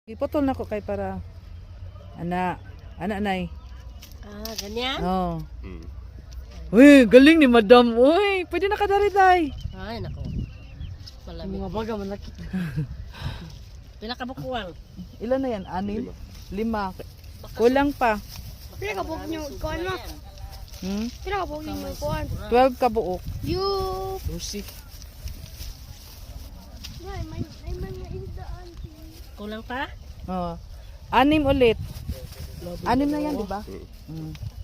Ipotol na ko kay para anak nay. Ah, ganyan? Oh. Uy, galing ni Madam. Uy, pwede na kadari day. Ay, nako. Malamig. Mga baga manakit. Pila ka bukuang? Ilan na yan? 6? 5. Kulang pa. Pila ka buok nyo kuan mo? Pila ka buok nyo kuan? 12 ka buok. You. Lucy. May indaan. Kulang pa? Oh. 6 ulit. 6 na yan, di ba?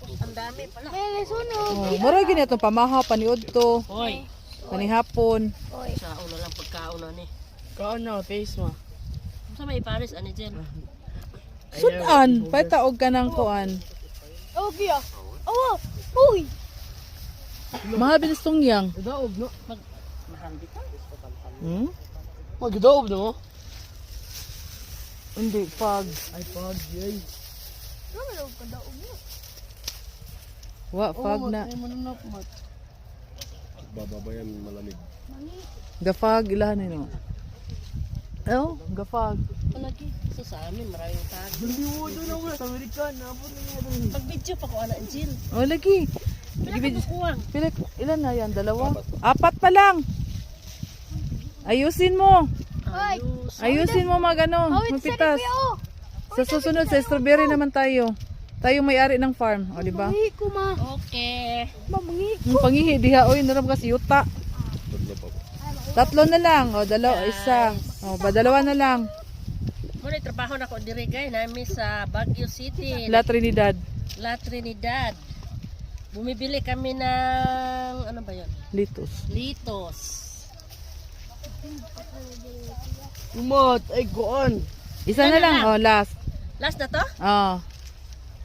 Ang dami pala. May sunog. Oh, mura gini itong pamahaw, paniod to, Hoy, panihapon. sa ulo lang pagkauna ni. Kaon na face mo. Sa may Paris, ani dyan? Sudan, paitaog ka ng kuan. Okay ah. Awa. Uy. Mahal bilis tong yang. Daob no. Mahal dito. Magdaob no. Hindi, pag. Ay pag yay. Daob ka daob no. Pag na. Ay manunap mat. Bababayan malamig. Gafag, ilahan no. Oh, gafag. Palagi. So sa amin, maraming tag. Liwo do na nga sa Amerika na po na nga. Pag-video pa ko, ana, Jill. Oh, lagi. Pila ka bukuang? Ilan na yan? 2? 4 pa lang. Ayusin mo. Ayos. Ayusin mo magano, magpitas. Sa susunod sa strawberry naman tayo. Tayo may-ari ng farm, o di ba? Mangi ko ma. Okay. Mamangi. Pangihi diha oy, naram kasi yuta. Tatlo pa po. 3 na lang, o 2, 1. O, 2 na lang. Muna, trabaho na ko diri guys, namin sa Baguio City. La Trinidad, La Trinidad. Bumibili kami ng, ano ba yun? Litos. Litos. Umot ay kuan. Isa na lang, o last. Last na to? Oh.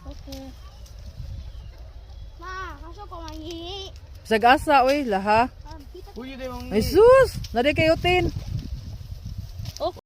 Okay. Ma, kaso ko mangi. Sagasa oy, laha. Uy, di mang Ay sus, nari kayo tin.